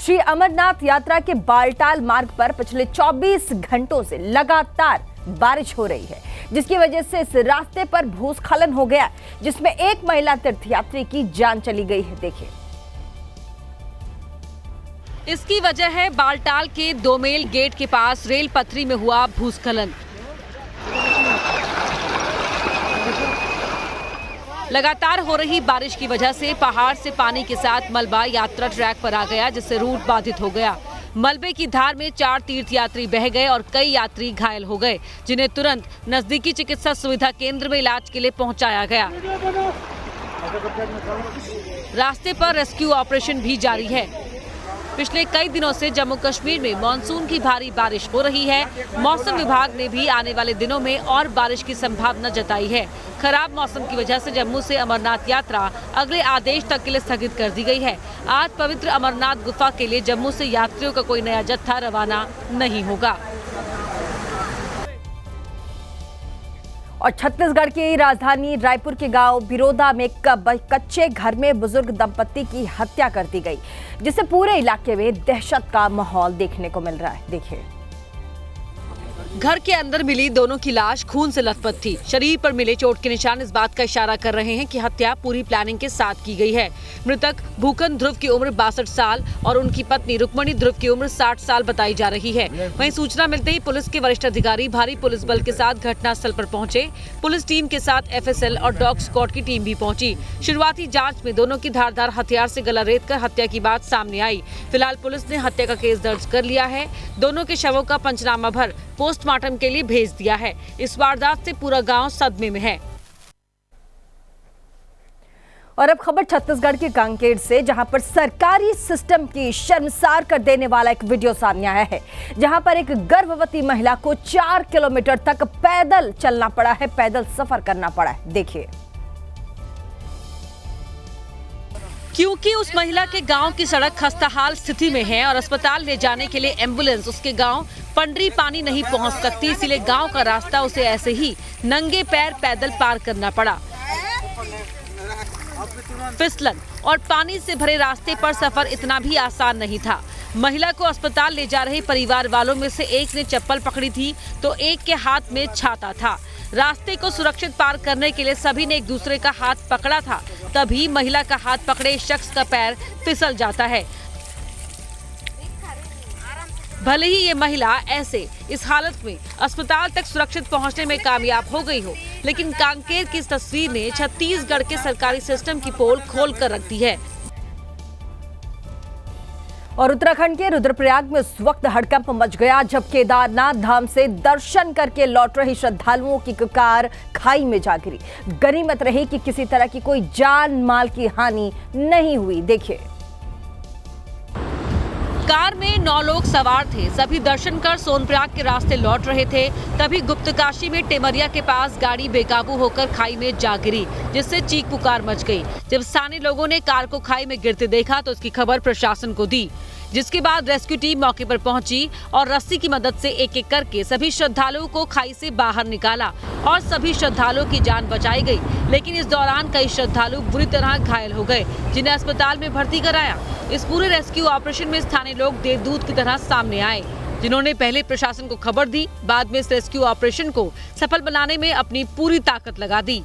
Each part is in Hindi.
श्री अमरनाथ यात्रा के बालटाल मार्ग पर पिछले 24 घंटों से लगातार बारिश हो रही है, जिसकी वजह से इस रास्ते पर भूस्खलन हो गया, जिसमें एक महिला तीर्थयात्री की जान चली गई है। देखिए, इसकी वजह है बालटाल के दोमेल गेट के पास रेल पटरी में हुआ भूस्खलन। लगातार हो रही बारिश की वजह से पहाड़ से पानी के साथ मलबा यात्रा ट्रैक पर आ गया, जिससे रूट बाधित हो गया। मलबे की धार में 4 तीर्थयात्री बह गए और कई यात्री घायल हो गए, जिन्हें तुरंत नजदीकी चिकित्सा सुविधा केंद्र में इलाज के लिए पहुंचाया गया। रास्ते पर रेस्क्यू ऑपरेशन भी जारी है। पिछले कई दिनों से जम्मू कश्मीर में मानसून की भारी बारिश हो रही है। मौसम विभाग ने भी आने वाले दिनों में और बारिश की संभावना जताई है। खराब मौसम की वजह से जम्मू से अमरनाथ यात्रा अगले आदेश तक के लिए स्थगित कर दी गई है। आज पवित्र अमरनाथ गुफा के लिए जम्मू से यात्रियों का कोई नया जत्था रवाना नहीं होगा। और छत्तीसगढ़ की राजधानी रायपुर के गांव बिरोदा में कच्चे घर में बुजुर्ग दंपत्ति की हत्या कर दी गई, जिससे पूरे इलाके में दहशत का माहौल देखने को मिल रहा है। देखिए, घर के अंदर मिली दोनों की लाश खून से लथपथ थी। शरीर पर मिले चोट के निशान इस बात का इशारा कर रहे हैं कि हत्या पूरी प्लानिंग के साथ की गई है। मृतक भूकन ध्रुव की उम्र 62 साल और उनकी पत्नी रुक्मणी ध्रुव की उम्र 60 साल बताई जा रही है। वहीं सूचना मिलते ही पुलिस के वरिष्ठ अधिकारी भारी पुलिस बल के साथ घटनास्थल पर पहुंचे। पुलिस टीम के साथ FSL और डॉग स्क्वाड की टीम भी पहुंची। शुरुआती जाँच में दोनों की धारदार हथियार से गला रेत कर हत्या की बात सामने आई। फिलहाल पुलिस ने हत्या का केस दर्ज कर लिया है। दोनों के शवों का पंचनामा भर पोस्टमार्टम के लिए भेज दिया है। इस वारदात से पूरा गांव सदमे में है। और अब खबर छत्तीसगढ़ के कांकेर से, जहां पर सरकारी सिस्टम की शर्मसार कर देने वाला एक वीडियो सामने आया है, जहां पर एक गर्भवती महिला को 4 किलोमीटर तक पैदल चलना पड़ा है, पैदल सफर करना पड़ा है। देखिए, क्योंकि उस महिला के गांव की सड़क खस्ताहाल स्थिति में है और अस्पताल ले जाने के लिए एम्बुलेंस उसके गांव पंडरी पानी नहीं पहुंच सकती, इसीलिए गांव का रास्ता उसे ऐसे ही नंगे पैर पैदल पार करना पड़ा। फिसलन और पानी से भरे रास्ते पर सफर इतना भी आसान नहीं था। महिला को अस्पताल ले जा रहे परिवार वालों में से एक ने चप्पल पकड़ी थी तो एक के हाथ में छाता था। रास्ते को सुरक्षित पार करने के लिए सभी ने एक दूसरे का हाथ पकड़ा था, तभी महिला का हाथ पकड़े शख्स का पैर फिसल जाता है। भले ही ये महिला ऐसे इस हालत में अस्पताल तक सुरक्षित पहुंचने में कामयाब हो गई हो, लेकिन कांकेर की इस तस्वीर ने छत्तीसगढ़ के सरकारी सिस्टम की पोल खोल कर रख दी है। और उत्तराखंड के रुद्रप्रयाग में उस वक्त हड़कंप मच गया जब केदारनाथ धाम से दर्शन करके लौट रहे श्रद्धालुओं की कार खाई में जा गिरी। गनीमत रही कि किसी तरह की कोई जान माल की हानि नहीं हुई। देखिए, कार में 9 लोग सवार थे। सभी दर्शन कर सोनप्रयाग के रास्ते लौट रहे थे। तभी गुप्तकाशी में टेमरिया के पास गाड़ी बेकाबू होकर खाई में जा गिरी, जिससे चीख पुकार मच गई। जब स्थानीय लोगों ने कार को खाई में गिरते देखा तो उसकी खबर प्रशासन को दी, जिसके बाद रेस्क्यू टीम मौके पर पहुंची और रस्सी की मदद से एक एक करके सभी श्रद्धालुओं को खाई से बाहर निकाला और सभी श्रद्धालुओं की जान बचाई गई। लेकिन इस दौरान कई श्रद्धालु बुरी तरह घायल हो गए, जिन्हें अस्पताल में भर्ती कराया। इस पूरे रेस्क्यू ऑपरेशन में स्थानीय लोग देवदूत की तरह सामने आए, जिन्होंने पहले प्रशासन को खबर दी, बाद में इस रेस्क्यू ऑपरेशन को सफल बनाने में अपनी पूरी ताकत लगा दी।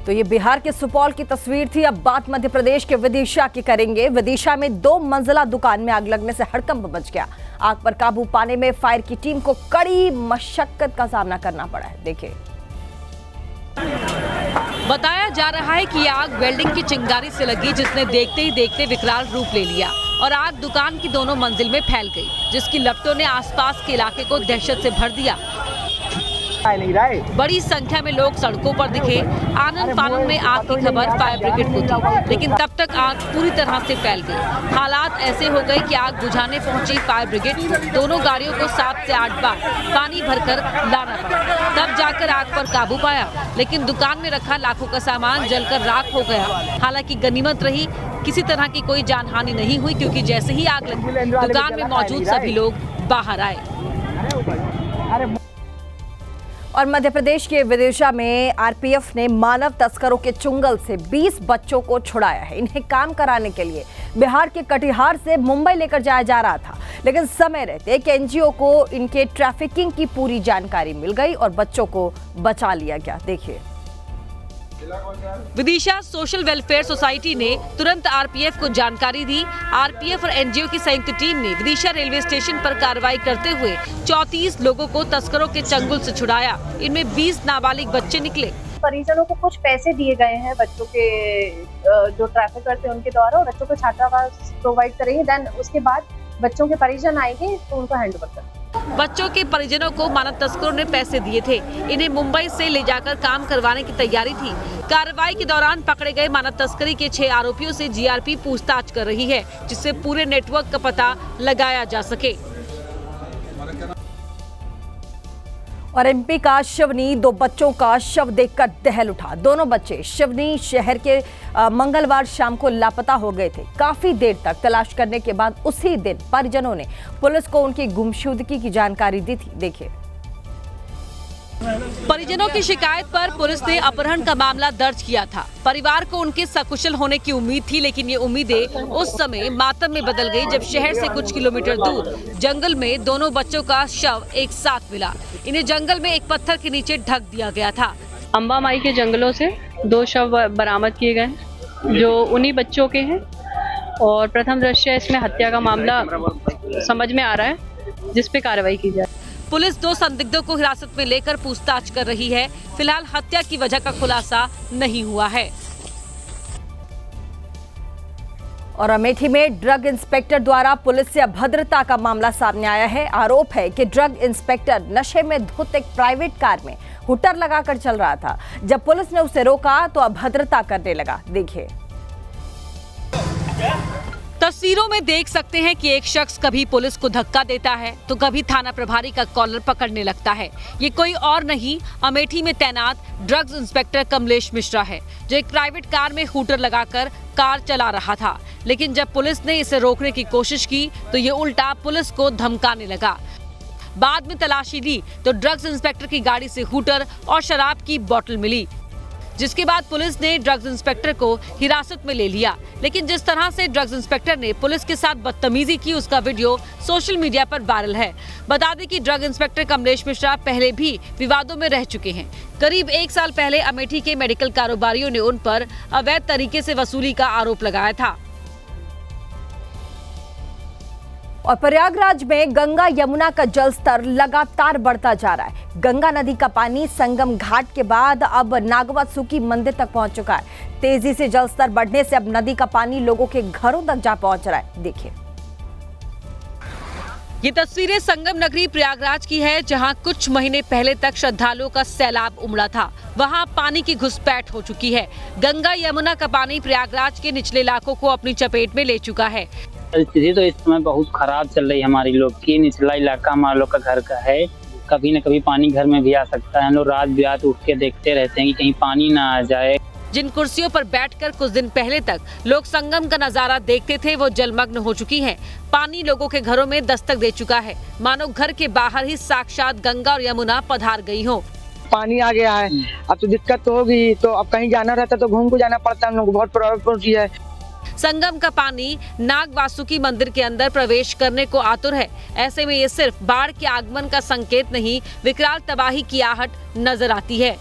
तो ये बिहार के सुपौल की तस्वीर थी। अब बात मध्य प्रदेश के विदिशा की करेंगे। विदिशा में 2 मंजिला दुकान में आग लगने से हड़कंप मच गया। आग पर काबू पाने में फायर की टीम को कड़ी मशक्कत का सामना करना पड़ा है। देखिए, बताया जा रहा है कि आग वेल्डिंग की चिंगारी से लगी, जिसने देखते ही देखते विकराल रूप ले लिया और आग दुकान की दोनों मंजिल में फैल गई, जिसकी लपटों ने आसपास के इलाके को दहशत से भर दिया। बड़ी संख्या में लोग सड़कों पर दिखे। आनन फानन में आग की खबर फायर ब्रिगेड को थी, लेकिन तब तक आग पूरी तरह से फैल गई। हालात ऐसे हो गए कि आग बुझाने पहुंची फायर ब्रिगेड दोनों गाड़ियों को 7 से 8 बार पानी भरकर लाना पड़ा, तब जाकर आग पर काबू पाया। लेकिन दुकान में रखा लाखों का सामान जलकर राख हो गया। हालांकि गनीमत रही, किसी तरह की कोई जानहानि नहीं हुई, क्योंकि जैसे ही आग लगी दुकान में मौजूद सभी लोग बाहर आए। और मध्य प्रदेश के विदिशा में आरपीएफ ने मानव तस्करों के चुंगल से 20 बच्चों को छुड़ाया है। इन्हें काम कराने के लिए बिहार के कटिहार से मुंबई लेकर जाया जा रहा था, लेकिन समय रहते एक एनजीओ को इनके ट्रैफिकिंग की पूरी जानकारी मिल गई और बच्चों को बचा लिया गया। देखिए। विदिशा सोशल वेलफेयर सोसाइटी ने तुरंत आरपीएफ को जानकारी दी। आरपीएफ और एनजीओ की संयुक्त टीम ने विदिशा रेलवे स्टेशन पर कार्रवाई करते हुए 34 लोगों को तस्करों के चंगुल से छुड़ाया। इनमें 20 नाबालिग बच्चे निकले। परिजनों को कुछ पैसे दिए गए हैं बच्चों के जो ट्रैफिक करते हैं उनके द्वारा, और बच्चों को छात्रावास प्रोवाइड करेंगे। देन उसके बाद बच्चों के परिजन आएंगे तो उनको हैंड ओवर करेंगे। बच्चों के परिजनों को मानव तस्करों ने पैसे दिए थे। इन्हें मुंबई से ले जाकर काम करवाने की तैयारी थी। कार्रवाई के दौरान पकड़े गए मानव तस्करी के 6 आरोपियों से जीआरपी पूछताछ कर रही है, जिससे पूरे नेटवर्क का पता लगाया जा सके। और एमपी का शिवनी 2 बच्चों का शव देखकर दहल उठा। दोनों बच्चे शिवनी शहर के मंगलवार शाम को लापता हो गए थे। काफी देर तक तलाश करने के बाद उसी दिन परिजनों ने पुलिस को उनकी गुमशुदगी की जानकारी दी थी। देखिए। परिजनों की शिकायत पर पुलिस ने अपहरण का मामला दर्ज किया था। परिवार को उनके सकुशल होने की उम्मीद थी, लेकिन ये उम्मीदें उस समय मातम में बदल गई जब शहर से कुछ किलोमीटर दूर जंगल में दोनों बच्चों का शव एक साथ मिला। इन्हें जंगल में एक पत्थर के नीचे ढक दिया गया था। अंबा माई के जंगलों से 2 शव बरामद किए गए, जो उन्हीं बच्चों के हैं। और प्रथम दृष्टया इसमें हत्या का मामला समझ में आ रहा है, जिस पे कार्रवाई की जाए। पुलिस 2 संदिग्धों को हिरासत में लेकर पूछताछ कर रही है। फिलहाल हत्या की वजह का खुलासा नहीं हुआ है। और अमेठी में ड्रग इंस्पेक्टर द्वारा पुलिस से अभद्रता का मामला सामने आया है। आरोप है कि ड्रग इंस्पेक्टर नशे में धुत एक प्राइवेट कार में हुटर लगाकर चल रहा था। जब पुलिस ने उसे रोका तो अभद्रता करने लगा। देखिए। तस्वीरों में देख सकते हैं कि एक शख्स कभी पुलिस को धक्का देता है तो कभी थाना प्रभारी का कॉलर पकड़ने लगता है। ये कोई और नहीं, अमेठी में तैनात ड्रग्स इंस्पेक्टर कमलेश मिश्रा है, जो एक प्राइवेट कार में हूटर लगाकर कार चला रहा था। लेकिन जब पुलिस ने इसे रोकने की कोशिश की तो ये उल्टा पुलिस को धमकाने लगा। बाद में तलाशी ली तो ड्रग्स इंस्पेक्टर की गाड़ी से हूटर और शराब की बोतल मिली, जिसके बाद पुलिस ने ड्रग्स इंस्पेक्टर को हिरासत में ले लिया। लेकिन जिस तरह से ड्रग्स इंस्पेक्टर ने पुलिस के साथ बदतमीजी की, उसका वीडियो सोशल मीडिया पर वायरल है। बता दें कि ड्रग इंस्पेक्टर कमलेश मिश्रा पहले भी विवादों में रह चुके हैं। करीब 1 साल पहले अमेठी के मेडिकल कारोबारियों ने उन पर अवैध तरीके से वसूली का आरोप लगाया था। और प्रयागराज में गंगा यमुना का जलस्तर लगातार बढ़ता जा रहा है। गंगा नदी का पानी संगम घाट के बाद अब नागवासुकी मंदिर तक पहुंच चुका है। तेजी से जलस्तर बढ़ने से अब नदी का पानी लोगों के घरों तक जा पहुंच रहा है। देखिए। ये तस्वीरें संगम नगरी प्रयागराज की है, जहां कुछ महीने पहले तक श्रद्धालुओं का सैलाब उमड़ा था। वहां पानी की घुसपैठ हो चुकी है। गंगा यमुना का पानी प्रयागराज के निचले इलाकों को अपनी चपेट में ले चुका है। परिस्थिति तो इस समय बहुत खराब चल रही है हमारी लोग की। निचला इलाका हमारा लोग का घर का है, कभी न कभी पानी घर में भी आ सकता है। हम लोग रात बिरात उठ के देखते रहते हैं कि कहीं पानी ना आ जाए। जिन कुर्सियों पर बैठकर कुछ दिन पहले तक लोग संगम का नजारा देखते थे, वो जलमग्न हो चुकी हैं। पानी लोगों के घरों में दस्तक दे चुका है, मानो घर के बाहर ही साक्षात गंगा और यमुना पधार गई हो। पानी आ गया है, अब तो दिक्कत तो होगी। तो अब कहीं जाना रहता तो घूम को जाना पड़ता है, हम लोग बहुत प्रॉब्लम पहुंची है। संगम का पानी नाग वासुकी मंदिर के अंदर प्रवेश करने को आतुर है। ऐसे में ये सिर्फ बाढ़ के आगमन का संकेत नहीं, विकराल तबाही की आहट नजर आती है।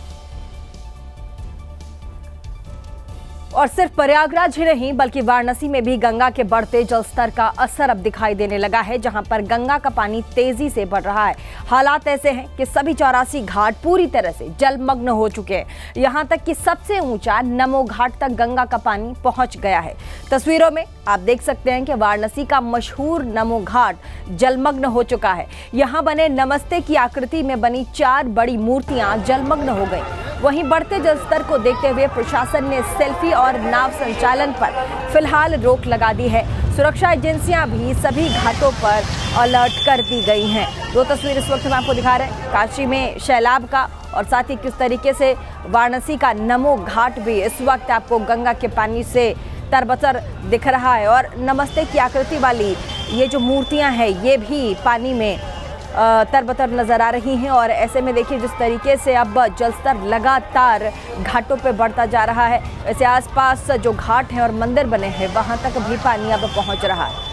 और सिर्फ प्रयागराज ही नहीं बल्कि वाराणसी में भी गंगा के बढ़ते जलस्तर का असर अब दिखाई देने लगा है, जहां पर गंगा का पानी तेजी से बढ़ रहा है। हालात ऐसे हैं कि सभी 84 घाट पूरी तरह से जलमग्न हो चुके हैं। यहां तक कि सबसे ऊंचा नमो घाट तक गंगा का पानी पहुंच गया है। तस्वीरों में आप देख सकते हैं कि वाराणसी का मशहूर नमो घाट जलमग्न हो चुका है। यहाँ बने नमस्ते की आकृति में बनी 4 बड़ी मूर्तियां जलमग्न हो गई। वहीं बढ़ते जलस्तर को देखते हुए प्रशासन ने सेल्फी और नाव संचालन पर फिलहाल रोक लगा दी है। सुरक्षा एजेंसियां भी सभी घाटों पर अलर्ट कर दी गई हैं। 2 तस्वीर इस वक्त हम आपको दिखा रहे हैं, काशी में सैलाब का और साथ ही किस तरीके से वाराणसी का नमो घाट भी इस वक्त आपको गंगा के पानी से तरबतर दिख रहा है। और नमस्ते की आकृति वाली ये जो मूर्तियां हैं ये भी पानी में तरबतर नजर आ रही हैं। और ऐसे में देखिए जिस तरीके से अब जलस्तर लगातार घाटों पे बढ़ता जा रहा है, वैसे आसपास जो घाट हैं और मंदिर बने हैं वहां तक भी पानी अब पहुंच रहा है।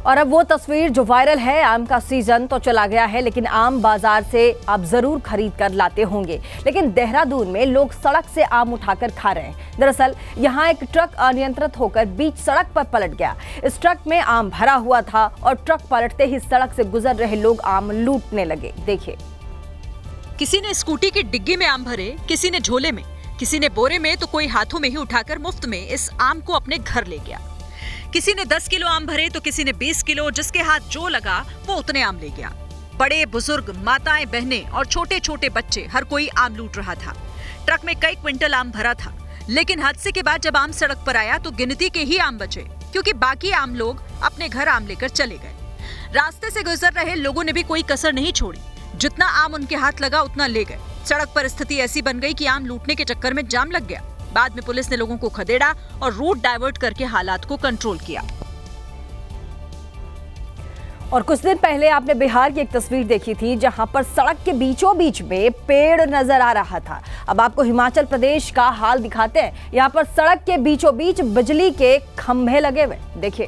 और अब वो तस्वीर जो वायरल है, आम का सीजन तो चला गया है लेकिन आम बाजार से आप जरूर खरीद कर लाते होंगे, लेकिन देहरादून में लोग सड़क से आम उठाकर खा रहे हैं। दरअसल यहाँ एक ट्रक अनियंत्रित होकर बीच सड़क पर पलट गया। इस ट्रक में आम भरा हुआ था और ट्रक पलटते ही सड़क से गुजर रहे लोग आम लूटने लगे। देखिए, किसी ने स्कूटी की डिग्गी में आम भरे, किसी ने झोले में, किसी ने बोरे में, तो कोई हाथों में ही उठाकर मुफ्त में इस आम को अपने घर ले गया। किसी ने 10 किलो आम भरे तो किसी ने 20 किलो, जिसके हाथ जो लगा वो उतने आम ले गया। बड़े बुजुर्ग, माताएं, बहनें और छोटे छोटे बच्चे, हर कोई आम लूट रहा था। ट्रक में कई क्विंटल आम भरा था, लेकिन हादसे के बाद जब आम सड़क पर आया तो गिनती के ही आम बचे, क्योंकि बाकी आम लोग अपने घर आम लेकर चले गए। रास्ते से गुजर रहे लोगों ने भी कोई कसर नहीं छोड़ी, जितना आम उनके हाथ लगा उतना ले गए। सड़क पर स्थिति ऐसी बन गई कि आम लूटने के चक्कर में जाम लग गया। बाद में पुलिस ने लोगों को खदेड़ा और रूट डाइवर्ट करके हालात को कंट्रोल किया। और कुछ दिन पहले आपने बिहार की एक तस्वीर देखी थी जहां पर सड़क के बीचों बीच में पेड़ नजर आ रहा था। अब आपको हिमाचल प्रदेश का हाल दिखाते हैं। यहां पर सड़क के बीचों बीच बिजली के खंभे लगे हुए, देखिए।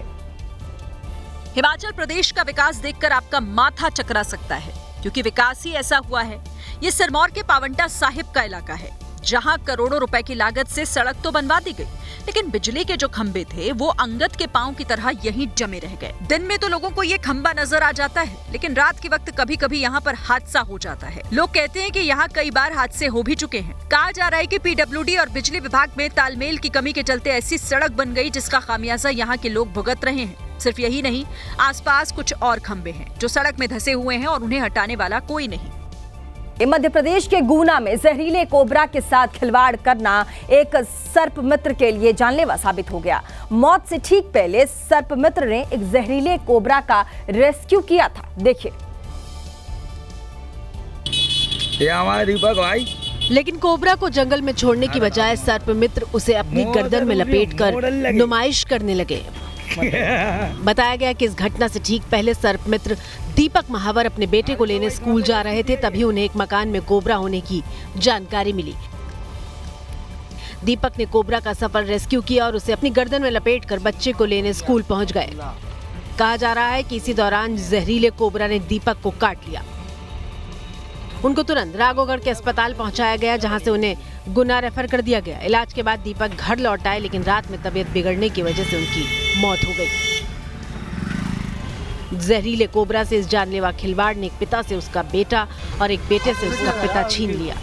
हिमाचल प्रदेश का विकास देखकर आपका माथा चकरा सकता है, क्योंकि विकास ही ऐसा हुआ है। ये सिरमौर के पावंटा साहिब का इलाका है, जहां करोड़ों रुपए की लागत से सड़क तो बनवा दी गई, लेकिन बिजली के जो खंभे थे वो अंगद के पांव की तरह यहीं जमे रह गए। दिन में तो लोगों को ये खंभा नजर आ जाता है, लेकिन रात के वक्त कभी कभी यहाँ पर हादसा हो जाता है। लोग कहते हैं कि यहाँ कई बार हादसे हो भी चुके हैं। कहा जा रहा है कि पीडब्ल्यूडी और बिजली विभाग में तालमेल की कमी के चलते ऐसी सड़क बन गई जिसका खामियाजा यहाँ के लोग भुगत रहे हैं। सिर्फ यही नहीं, आसपास कुछ और खंभे हैं जो सड़क में धंसे हुए हैं और उन्हें हटाने वाला कोई नहीं। मध्य प्रदेश के गुना में जहरीले कोबरा के साथ खिलवाड़ करना एक सर्प मित्र के लिए जानलेवा साबित हो गया। मौत से ठीक पहले सर्प मित्र ने एक जहरीले कोबरा का रेस्क्यू किया था, देखिए। ये हमारा दीपक भाई। लेकिन कोबरा को जंगल में छोड़ने की बजाय सर्प मित्र उसे अपनी गर्दन में लपेटकर नुमाइश करने लगे। बताया गया कि इस घटना से ठीक पहले सर्प मित्र दीपक महावर अपने बेटे को लेने स्कूल जा रहे थे, तभी उन्हें एक मकान में कोबरा होने की जानकारी मिली। दीपक ने कोबरा का सफल रेस्क्यू किया और उसे अपनी गर्दन में लपेटकर बच्चे को लेने स्कूल पहुंच गए। कहा जा रहा है कि इसी दौरान जहरीले कोबरा ने दीपक को काट लिया। उनको तुरंत राघोगढ़ के अस्पताल पहुंचाया गया, जहां से उन्हें गुना रेफर कर दिया गया। इलाज के बाद दीपक घर लौट आए, लेकिन रात में तबीयत बिगड़ने की वजह से उनकी मौत हो गई। जहरीले कोबरा से इस जानलेवा खिलवाड़ ने एक पिता से उसका बेटा और एक बेटे से उसका पिता छीन लिया।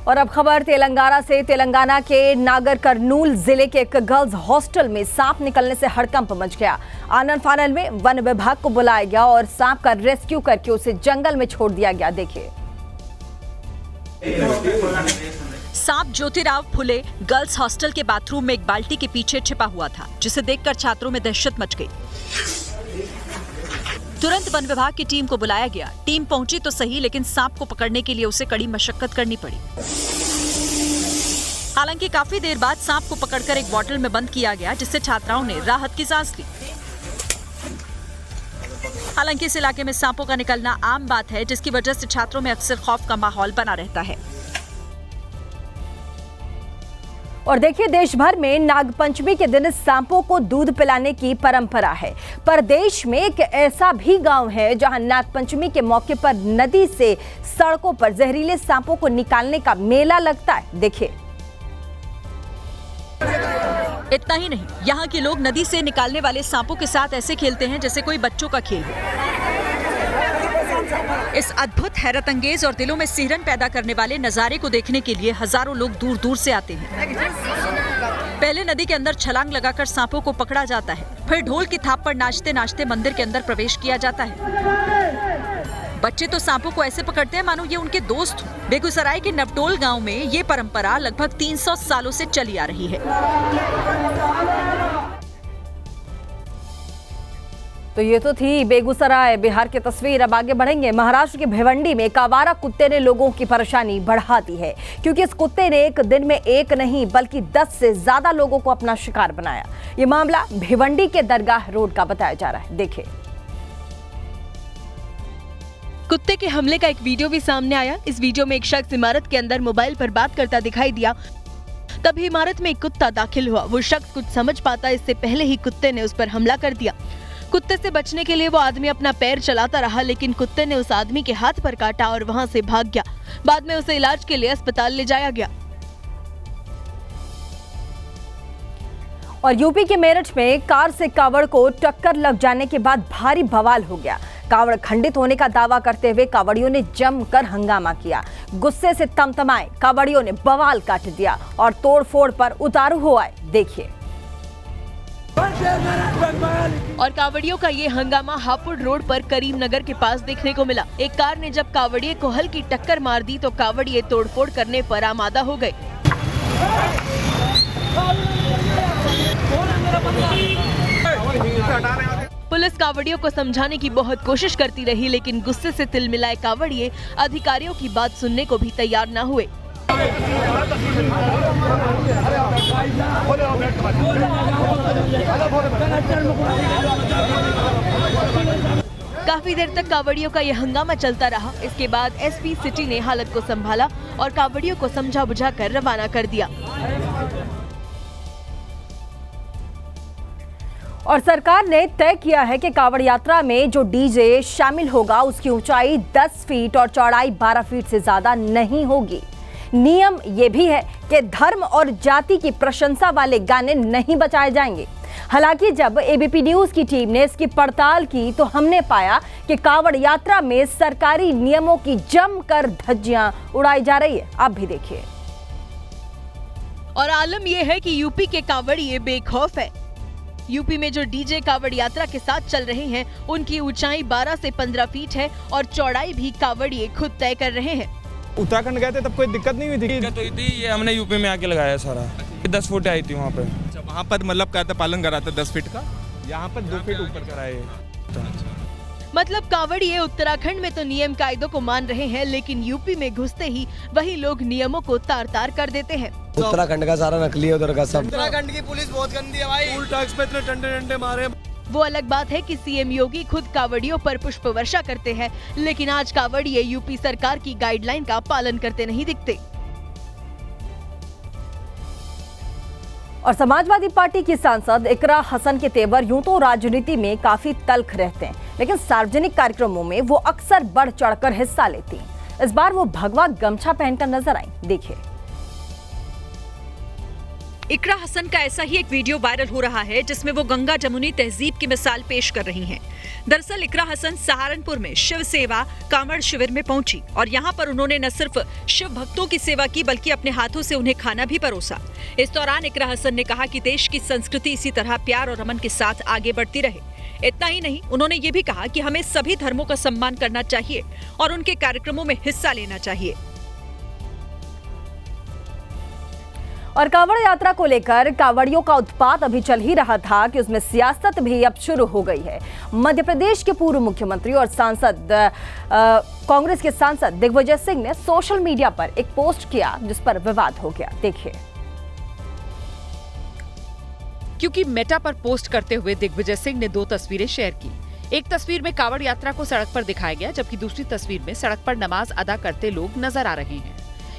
और अब खबर तेलंगाना से। तेलंगाना के नागर कर्नूल जिले के एक गर्ल्स हॉस्टल में सांप निकलने से हड़कंप मच गया। आनन फानन में वन विभाग को बुलाया गया और सांप का रेस्क्यू करके उसे जंगल में छोड़ दिया गया, देखिए। सांप ज्योतिराव फुले गर्ल्स हॉस्टल के बाथरूम में एक बाल्टी के पीछे छिपा हुआ था, जिसे देखकर छात्रों में दहशत मच गई। तुरंत वन विभाग की टीम को बुलाया गया। टीम पहुंची तो सही, लेकिन सांप को पकड़ने के लिए उसे कड़ी मशक्कत करनी पड़ी। हालांकि काफी देर बाद सांप को पकड़कर एक बॉटल में बंद किया गया, जिससे छात्राओं ने राहत की सांस ली। हालांकि इस इलाके में सांपों का निकलना आम बात है, जिसकी वजह से छात्रों में अक्सर खौफ का माहौल बना रहता है। और देखिए, देश भर में नागपंचमी के दिन सांपों को दूध पिलाने की परंपरा है। पर देश में एक ऐसा भी गांव है जहां नागपंचमी के मौके पर नदी से सड़कों पर जहरीले सांपों को निकालने का मेला लगता है, देखिए। इतना ही नहीं, यहाँ के लोग नदी से निकालने वाले सांपों के साथ ऐसे खेलते हैं जैसे कोई बच्चों का खेल हो। इस अद्भुत, हैरत अंगेज और दिलों में सिहरन पैदा करने वाले नजारे को देखने के लिए हजारों लोग दूर दूर से आते हैं। पहले नदी के अंदर छलांग लगाकर सांपों को पकड़ा जाता है, फिर ढोल की थाप पर नाचते नाचते मंदिर के अंदर प्रवेश किया जाता है। बच्चे तो सांपों को ऐसे पकड़ते हैं मानो ये उनके दोस्त हो। बेगूसराय के नवटोल गांव में ये परंपरा लगभग 300 सालों से चली आ रही है। तो ये तो थी बेगूसराय बिहार की तस्वीर। अब आगे बढ़ेंगे। महाराष्ट्र के भिवंडी में एक आवारा कुत्ते ने लोगों की परेशानी बढ़ा दी है, क्योंकि इस कुत्ते ने एक दिन में एक नहीं बल्कि 10 से ज्यादा लोगों को अपना शिकार बनाया। ये मामला भिवंडी के दरगाह रोड का बताया जा रहा है। देखिए। कुत्ते के हमले का एक वीडियो भी सामने आया। इस वीडियो में एक शख्स इमारत के अंदर मोबाइल पर बात करता दिखाई दिया। तभी इमारत में एक कुत्ता दाखिल हुआ। वो शख्स कुछ समझ पाता इससे पहले ही कुत्ते ने उस पर हमला कर दिया। कुत्ते से बचने के लिए वो आदमी अपना पैर चलाता रहा, लेकिन कुत्ते ने उस आदमी के हाथ पर काटा और वहां से भाग गया। बाद में उसे इलाज के लिए अस्पताल ले जाया गया। और यूपी के मेरठ में कार से कावड़ को टक्कर लग जाने के बाद भारी बवाल हो गया। कावड़ खंडित होने का दावा करते हुए कावड़ियों ने जमकर हंगामा किया। गुस्से से तमतमाए कावड़ियों ने बवाल काट दिया और तोड़फोड़ पर उतारू हो आए। देखिए। और कावड़ियों का ये हंगामा हापुड़ रोड पर करीमनगर के पास देखने को मिला। एक कार ने जब कावड़िए को हल्की टक्कर मार दी तो कावड़िए तोड़फोड़ करने पर आमादा हो गए। पुलिस कावड़ियों को समझाने की बहुत कोशिश करती रही, लेकिन गुस्से से तिलमिलाए कावड़िए अधिकारियों की बात सुनने को भी तैयार न हुए। काफी देर तक कावड़ियों का यह हंगामा चलता रहा। इसके बाद एसपी सिटी ने हालत को संभाला और कावड़ियों को समझा बुझाकर रवाना कर दिया। और सरकार ने तय किया है कि कावड़ यात्रा में जो डीजे शामिल होगा उसकी ऊंचाई 10 फीट और चौड़ाई 12 फीट से ज्यादा नहीं होगी। नियम ये भी है कि धर्म और जाति की प्रशंसा वाले गाने नहीं बजाए जाएंगे। हालांकि जब एबीपी न्यूज की टीम ने इसकी पड़ताल की तो हमने पाया कि कावड़ यात्रा में सरकारी नियमों की जमकर धज्जियां उड़ाई जा रही है। आप भी देखिए। और आलम यह है कि यूपी के कावड़िए बेखौफ है। यूपी में जो डीजे कावड़ यात्रा के साथ चल रहे हैं उनकी ऊंचाई 12 से 15 फीट है और चौड़ाई भी कावड़िए खुद तय कर रहे हैं। उत्तराखंड गए थे तब कोई दिक्कत नहीं हुई थी? दिक्कत हुई थी, ये हमने यूपी में आके लगाया सारा। 10 फुट आई थी वहाँ पे। वहाँ पर मतलब कहते पालन करा था 10 फीट का, यहाँ पर 2 फीट ऊपर कराए। मतलब कावड़िए उत्तराखंड में तो नियम कायदों को मान रहे हैं, लेकिन यूपी में घुसते ही वही लोग नियमों को तार तार कर देते हैं। उत्तराखंड का सारा नकली है उधर का सब। उत्तराखंड की पुलिस बहुत गंदी है भाई। टोल टैक्स पे इतने डंडे मारे। वो अलग बात है कि सीएम योगी खुद कावड़ियों पर पुष्प वर्षा करते हैं, लेकिन आज कावड़िए यूपी सरकार की गाइडलाइन का पालन करते नहीं दिखते। और समाजवादी पार्टी की सांसद इकरा हसन के तेवर यूं तो राजनीति में काफी तल्ख रहते हैं, लेकिन सार्वजनिक कार्यक्रमों में वो अक्सर बढ़ चढ़कर हिस्सा लेती हैं। इस बार वो भगवा गमछा पहनकर नजर आई। देखिए। इकरा हसन का ऐसा ही एक वीडियो वायरल हो रहा है जिसमें वो गंगा जमुनी तहजीब की मिसाल पेश कर रही हैं। दरअसल इकरा हसन सहारनपुर में शिव सेवा कांवड़ शिविर में पहुंची और यहां पर उन्होंने न सिर्फ शिव भक्तों की सेवा की बल्कि अपने हाथों से उन्हें खाना भी परोसा। इस दौरान इकरा हसन ने कहा कि देश की संस्कृति इसी तरह प्यार और अमन के साथ आगे बढ़ती रहे। इतना ही नहीं, उन्होंने ये भी कहा कि हमें सभी धर्मों का सम्मान करना चाहिए और उनके कार्यक्रमों में हिस्सा लेना चाहिए। और कांवड़ यात्रा को लेकर कांवड़ियों का उत्पात अभी चल ही रहा था कि उसमें सियासत भी अब शुरू हो गई है। मध्य प्रदेश के पूर्व मुख्यमंत्री और सांसद कांग्रेस के सांसद दिग्विजय सिंह ने सोशल मीडिया पर एक पोस्ट किया जिस पर विवाद हो गया। देखिए। क्योंकि मेटा पर पोस्ट करते हुए दिग्विजय सिंह ने 2 तस्वीरें शेयर की। एक तस्वीर में कांवड़ यात्रा को सड़क पर दिखाया गया, जबकि दूसरी तस्वीर में सड़क पर नमाज अदा करते लोग नजर आ रहे हैं।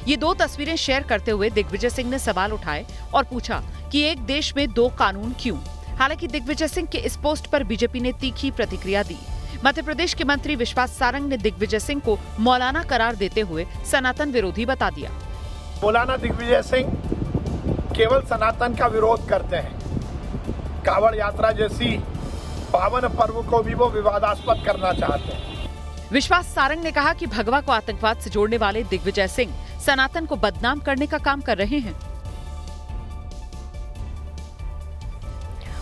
ये 2 तस्वीरें शेयर करते हुए दिग्विजय सिंह ने सवाल उठाए और पूछा कि एक देश में 2 कानून क्यों। हालांकि दिग्विजय सिंह के इस पोस्ट पर बीजेपी ने तीखी प्रतिक्रिया दी। मध्य प्रदेश के मंत्री विश्वास सारंग ने दिग्विजय सिंह को मौलाना करार देते हुए सनातन विरोधी बता दिया। मौलाना दिग्विजय सिंह केवल सनातन का विरोध करते हैं। कांवड़ यात्रा जैसी पावन पर्व को भी वो विवादास्पद करना चाहते हैं। विश्वास सारंग ने कहा कि भगवा को आतंकवाद से जोड़ने वाले दिग्विजय सिंह सनातन को बदनाम करने का काम कर रहे हैं।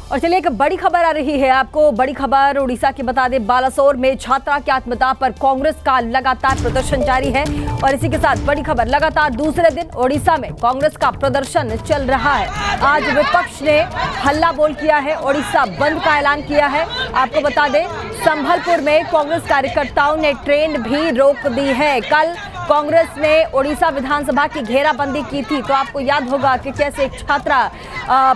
और चलिए एक बड़ी खबर आ रही है आपको। बड़ी खबर उड़ीसा की बता दें, बालासोर में छात्रा की आत्महत्या पर कांग्रेस का लगातार प्रदर्शन जारी है। और इसी के साथ बड़ी खबर, लगातार दूसरे दिन उड़ीसा में कांग्रेस का प्रदर्शन चल रहा है। आज विपक्ष ने हल्ला बोल किया है, उड़ीसा बंद का ऐलान किया है। आपको बता दें, संभलपुर में कांग्रेस कार्यकर्ताओं ने ट्रेन भी रोक दी है। कल कांग्रेस ने उड़ीसा विधानसभा की घेराबंदी की थी, तो आपको याद होगा कि कैसे एक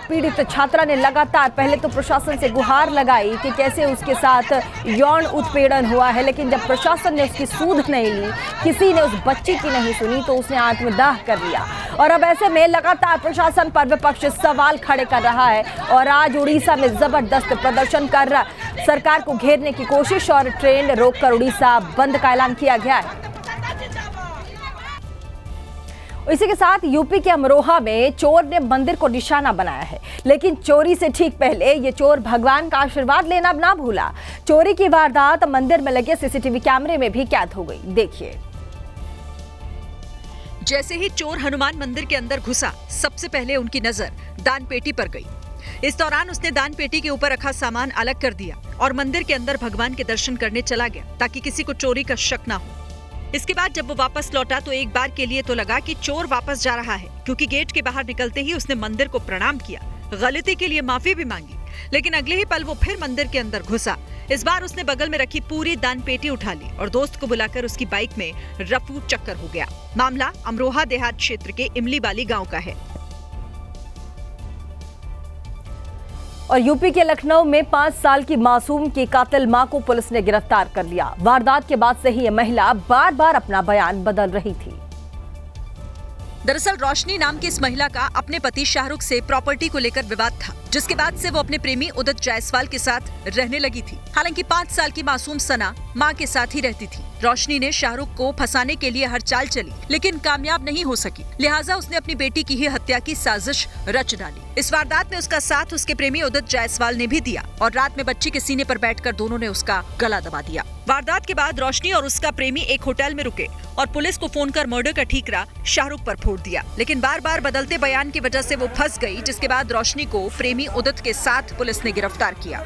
पीड़ित छात्रा ने लगातार पहले तो प्रशासन से गुहार लगाई कि कैसे उसके साथ यौन उत्पीड़न हुआ है, लेकिन जब प्रशासन ने उसकी सूध नहीं ली, किसी ने उस बच्ची की नहीं सुनी, तो उसने आत्मदाह कर लिया। और अब ऐसे में लगातार प्रशासन पर विपक्ष सवाल खड़े कर रहा है और आज उड़ीसा में जबरदस्त प्रदर्शन कर रहा, सरकार को घेरने की कोशिश और ट्रेन रोककर उड़ीसा बंद का ऐलान किया गया है। इसी के साथ यूपी के अमरोहा में चोर ने मंदिर को निशाना बनाया है, लेकिन चोरी से ठीक पहले ये चोर भगवान का आशीर्वाद लेना ना भूला। चोरी की वारदात मंदिर में लगे सीसीटीवी कैमरे में भी कैद हो गई। देखिए, जैसे ही चोर हनुमान मंदिर के अंदर घुसा, सबसे पहले उनकी नजर दान पेटी पर गई। इस दौरान उसने दान पेटी के ऊपर रखा सामान अलग कर दिया और मंदिर के अंदर भगवान के दर्शन करने चला गया, ताकि किसी को चोरी का शक ना हो। इसके बाद जब वो वापस लौटा तो एक बार के लिए तो लगा कि चोर वापस जा रहा है, क्योंकि गेट के बाहर निकलते ही उसने मंदिर को प्रणाम किया, गलती के लिए माफी भी मांगी। लेकिन अगले ही पल वो फिर मंदिर के अंदर घुसा। इस बार उसने बगल में रखी पूरी दान पेटी उठा ली और दोस्त को बुलाकर उसकी बाइक में रफू चक्कर हो गया। मामला अमरोहा देहात क्षेत्र के इमलीवाली गांव का है। और यूपी के लखनऊ में 5 साल की मासूम की कातिल मां को पुलिस ने गिरफ्तार कर लिया। वारदात के बाद से ही यह महिला बार बार अपना बयान बदल रही थी। दरअसल रोशनी नाम की इस महिला का अपने पति शाहरुख से प्रॉपर्टी को लेकर विवाद था, जिसके बाद से वो अपने प्रेमी उदित जायसवाल के साथ रहने लगी थी। हालांकि 5 साल की मासूम सना मां के साथ ही रहती थी। रोशनी ने शाहरुख को फंसाने के लिए हर चाल चली, लेकिन कामयाब नहीं हो सकी। लिहाजा उसने अपनी बेटी की ही हत्या की साजिश रच डाली। इस वारदात में उसका साथ उसके प्रेमी उदित जायसवाल ने भी दिया और रात में बच्ची के सीने पर बैठकर दोनों ने उसका गला दबा दिया। वारदात के बाद रोशनी और उसका प्रेमी एक होटल में रुके और पुलिस को फोन कर मर्डर का ठीकरा शाहरुख पर फोड़ दिया। लेकिन बार बार बदलते बयान की वजह से वो फंस गई, जिसके बाद रोशनी को प्रेमी उदित के साथ पुलिस ने गिरफ्तार किया।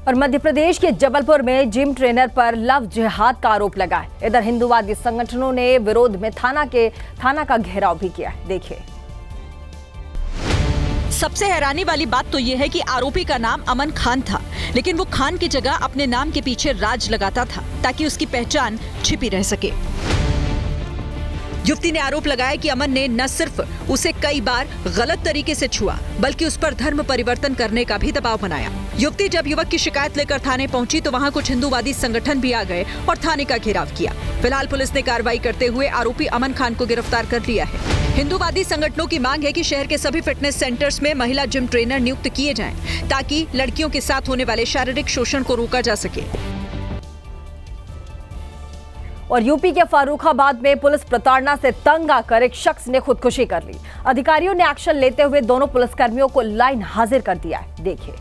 और मध्य प्रदेश के जबलपुर में जिम ट्रेनर पर लव जिहाद का आरोप लगा है। इधर हिंदूवादी संगठनों ने विरोध में थाना का घेराव भी किया है। देखिए, सबसे हैरानी वाली बात तो ये है कि आरोपी का नाम अमन खान था, लेकिन वो खान की जगह अपने नाम के पीछे राज लगाता था ताकि उसकी पहचान छिपी रह सके। युवती ने आरोप लगाया कि अमन ने न सिर्फ उसे कई बार गलत तरीके से छुआ, बल्कि उस पर धर्म परिवर्तन करने का भी दबाव बनाया। युवती जब युवक की शिकायत लेकर थाने पहुंची तो वहां कुछ हिंदूवादी संगठन भी आ गए और थाने का घेराव किया। फिलहाल पुलिस ने कार्रवाई करते हुए आरोपी अमन खान को गिरफ्तार कर लिया है। हिंदूवादी संगठनों की मांग है कि शहर के सभी फिटनेस सेंटर्स में महिला जिम ट्रेनर नियुक्त किए जाएं, ताकि लड़कियों के साथ होने वाले शारीरिक शोषण को रोका जा सके। और यूपी के फर्रुखाबाद में पुलिस प्रताड़ना से तंग आकर एक शख्स ने खुदकुशी कर ली। अधिकारियों ने एक्शन लेते हुए दोनों पुलिसकर्मियों को लाइन हाजिर कर दिया है। देखिए,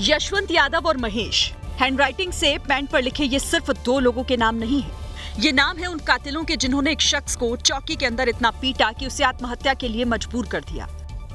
यशवंत यादव और महेश। हैंडराइटिंग से पैंट पर लिखे ये सिर्फ 2 लोगों के नाम नहीं है, ये नाम है उन कातिलों के जिन्होंने एक शख्स को चौकी के अंदर इतना पीटा कि उसे आत्महत्या के लिए मजबूर कर दिया।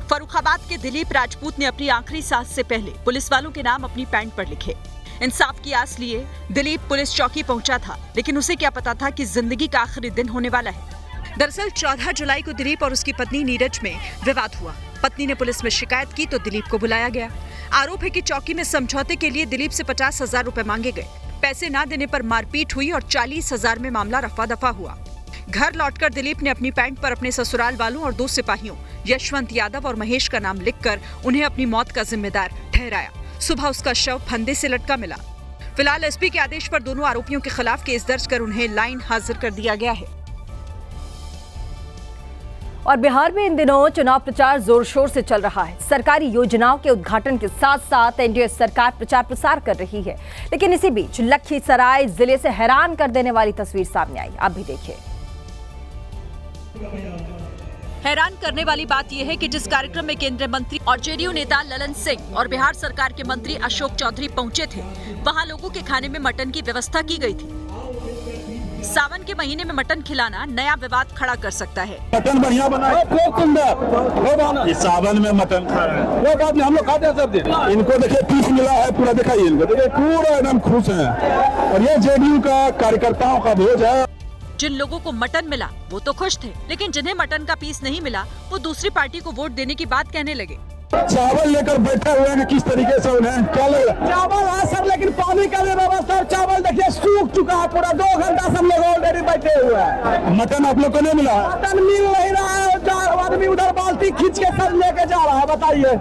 फर्रुखाबाद के दिलीप राजपूत ने अपनी आखिरी सांस से पहले पुलिस वालों के नाम अपनी पैंट पर लिखे। इंसाफ की आस लिए दिलीप पुलिस चौकी पहुंचा था, लेकिन उसे क्या पता था कि जिंदगी का आखिरी दिन होने वाला है। दरअसल 14 जुलाई को दिलीप और उसकी पत्नी नीरज में विवाद हुआ। पत्नी ने पुलिस में शिकायत की तो दिलीप को बुलाया गया। आरोप है कि चौकी में समझौते के लिए दिलीप से 50,000 रुपए मांगे गए। पैसे ना देने पर मारपीट हुई और 40,000 में मामला रफा दफा हुआ। घर लौटकर दिलीप ने अपनी पैंट पर अपने ससुराल वालों और 2 सिपाहियों यशवंत यादव और महेश का नाम लिखकर उन्हें अपनी मौत का जिम्मेदार ठहराया। सुबह उसका शव फंदे से लटका मिला। फिलहाल एसपी के आदेश पर दोनों आरोपियों के खिलाफ केस दर्ज कर उन्हें लाइन हाजिर कर दिया गया है। और बिहार में इन दिनों चुनाव प्रचार जोर शोर से चल रहा है। सरकारी योजनाओं के उद्घाटन के साथ साथ एनडीए सरकार प्रचार प्रसार कर रही है, लेकिन इसी बीच लखीसराय जिले से हैरान कर देने वाली तस्वीर सामने आई। आप भी देखिए। हैरान करने वाली बात यह है कि जिस कार्यक्रम में केंद्रीय मंत्री और जेडीयू नेता ललन सिंह और बिहार सरकार के मंत्री अशोक चौधरी पहुंचे थे, वहां लोगों के खाने में मटन की व्यवस्था की गई थी। सावन के महीने में मटन खिलाना नया विवाद खड़ा कर सकता है। मटन बढ़िया बना है, बहुत सुंदर। इस सावन में मटन खा रहे हैं, वो बात नहीं, हम लोग खाते हैं सब दिन। इनको देखिए पीस मिला है पूरा, दिखाइए इनको, देखिए पूरा एकदम खुश है। और ये जेडीयू का कार्यकर्ताओं का भोज है। जिन लोगों को मटन मिला वो तो खुश थे, लेकिन जिन्हें मटन का पीस नहीं मिला वो दूसरी पार्टी को वोट देने की बात कहने लगे। चावल लेकर बैठे हुए हैं, किस तरीके से उन्हें क्या लग रहा है? चावल है सर, लेकिन पानी का भी व्यवस्था। चावल देखिए सूख चुका है पूरा, 2 घंटा सब लोग ऑलरेडी बैठे हुए हैं। मटन आप लोग को नहीं मिला? मटन मिल नहीं रहा है, आदमी उधर बाल्टी खींच के सब लेके जा रहा है। बताइए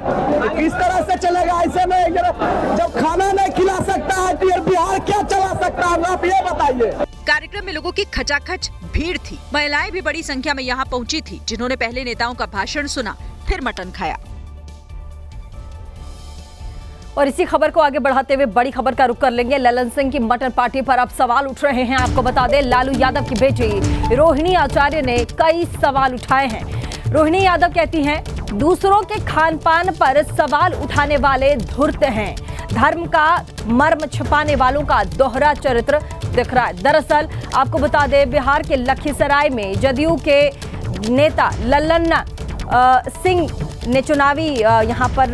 किस तरह से चलेगा ऐसे में? जब खाना नहीं खिला सकता है तो बिहार क्या चला सकता है, आप ये बताइए। कार्यक्रम में लोगों की खचाखच भीड़ थी। महिलाएं भी बड़ी संख्या में यहाँ पहुँची थी, जिन्होंने पहले नेताओं का भाषण सुना, फिर मटन खाया। और इसी खबर को आगे बढ़ाते हुए बड़ी खबर का रुख कर लेंगे। ललन सिंह की मटन पार्टी पर अब सवाल उठ रहे हैं। आपको बता दें, लालू यादव की बेटी रोहिणी आचार्य ने कई सवाल उठाए हैं। रोहिणी यादव कहती हैं, दूसरों के खान पान पर सवाल उठाने वाले धूर्त हैं। धर्म का मर्म छिपाने वालों का दोहरा चरित्र दिख रहा है। दरअसल आपको बता दें, बिहार के लखीसराय में जदयू के नेता ललन सिंह ने चुनावी यहाँ पर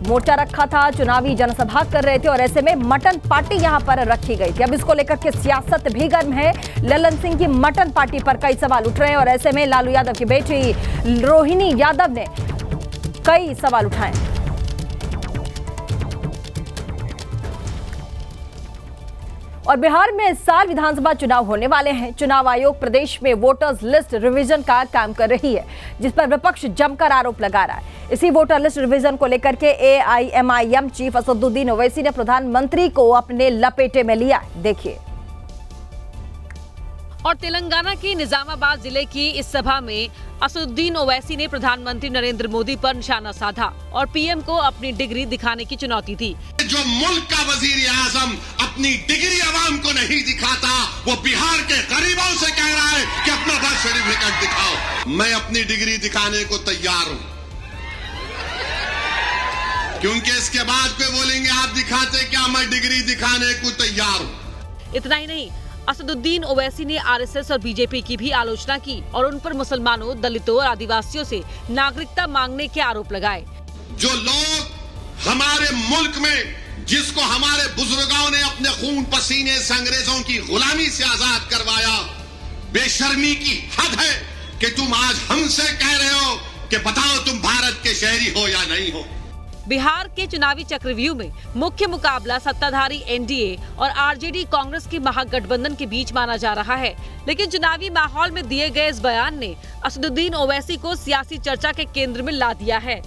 मोर्चा रखा था, चुनावी जनसभा कर रहे थे और ऐसे में मटन पार्टी यहाँ पर रखी गई थी। अब इसको लेकर के सियासत भी गर्म है। ललन सिंह की मटन पार्टी पर कई सवाल उठ रहे हैं और ऐसे में लालू यादव की बेटी रोहिणी यादव ने कई सवाल उठाए। और बिहार में इस साल विधानसभा चुनाव होने वाले हैं। चुनाव आयोग प्रदेश में वोटर्स लिस्ट रिवीजन का काम कर रही है, जिस पर विपक्ष जमकर आरोप लगा रहा है। इसी वोटर लिस्ट रिवीजन को लेकर के AIMIM चीफ असदुद्दीन ओवैसी ने प्रधानमंत्री को अपने लपेटे में लिया। देखिए। और तेलंगाना के निजामाबाद जिले की इस सभा में असदुद्दीन ओवैसी ने प्रधानमंत्री नरेंद्र मोदी पर निशाना साधा और पीएम को अपनी डिग्री दिखाने की चुनौती दी। जो मुल्क का वजीर आजम अपनी डिग्री आवाम को नहीं दिखाता, वो बिहार के गरीबों से कह रहा है कि अपना बर्थ सर्टिफिकेट दिखाओ। मैं अपनी डिग्री दिखाने को तैयार हूं, क्योंकि इसके बाद पे बोलेंगे आप दिखाते क्या, मैं डिग्री दिखाने को तैयार हूं। इतना ही नहीं, असदुद्दीन ओवैसी ने आरएसएस और बीजेपी की भी आलोचना की और उन पर मुसलमानों, दलितों और आदिवासियों से नागरिकता मांगने के आरोप लगाए। जो लोग हमारे मुल्क में, जिसको हमारे बुजुर्गों ने अपने खून पसीने से अंग्रेजों की गुलामी से आजाद करवाया, बेशर्मी की हद है कि तुम आज हमसे कह रहे हो कि बताओ तुम भारत के शहरी हो या नहीं हो। बिहार के चुनावी चक्रव्यूह में मुख्य मुकाबला सत्ताधारी एनडीए और आरजेडी कांग्रेस के महागठबंधन के बीच माना जा रहा है, लेकिन चुनावी माहौल में दिए गए इस बयान ने असदुद्दीन ओवैसी को सियासी चर्चा के केंद्र में ला दिया है।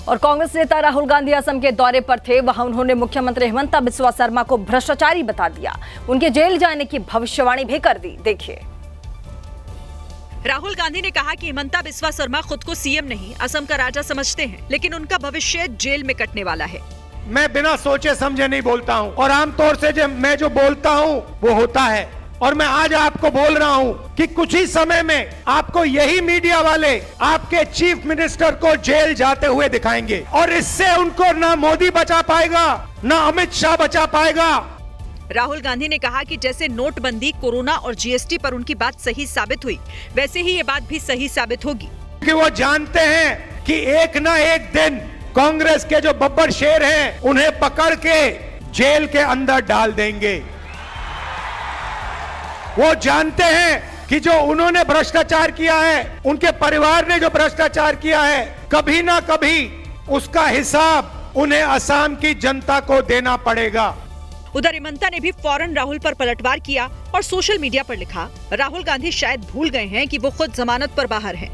और कांग्रेस नेता राहुल गांधी असम के दौरे पर थे। वहां उन्होंने मुख्यमंत्री हिमंता बिस्वा शर्मा को भ्रष्टाचारी बता दिया, उनके जेल जाने की भविष्यवाणी भी कर दी। देखिए। राहुल गांधी ने कहा कि हिमंता बिस्वा शर्मा खुद को सीएम नहीं, असम का राजा समझते हैं, लेकिन उनका भविष्य जेल में कटने वाला है। मैं बिना सोचे समझे नहीं बोलता हूं और आमतौर से मैं जो बोलता हूं वो होता है। और मैं आज आपको बोल रहा हूं कि कुछ ही समय में आपको यही मीडिया वाले आपके चीफ मिनिस्टर को जेल जाते हुए दिखाएंगे और इससे उनको ना मोदी बचा पाएगा, ना अमित शाह बचा पाएगा। राहुल गांधी ने कहा कि जैसे नोटबंदी, कोरोना और जीएसटी पर उनकी बात सही साबित हुई, वैसे ही ये बात भी सही साबित होगी। कि वो जानते हैं कि एक ना एक दिन कांग्रेस के जो बब्बर शेर हैं, उन्हें पकड़ के जेल के अंदर डाल देंगे। वो जानते हैं कि जो उन्होंने भ्रष्टाचार किया है, उनके परिवार ने जो भ्रष्टाचार किया है, कभी ना कभी उसका हिसाब उन्हें असम की जनता को देना पड़ेगा। उधर हिमंता ने भी फौरन राहुल पर पलटवार किया और सोशल मीडिया पर लिखा, राहुल गांधी शायद भूल गए हैं कि वो खुद जमानत पर बाहर हैं।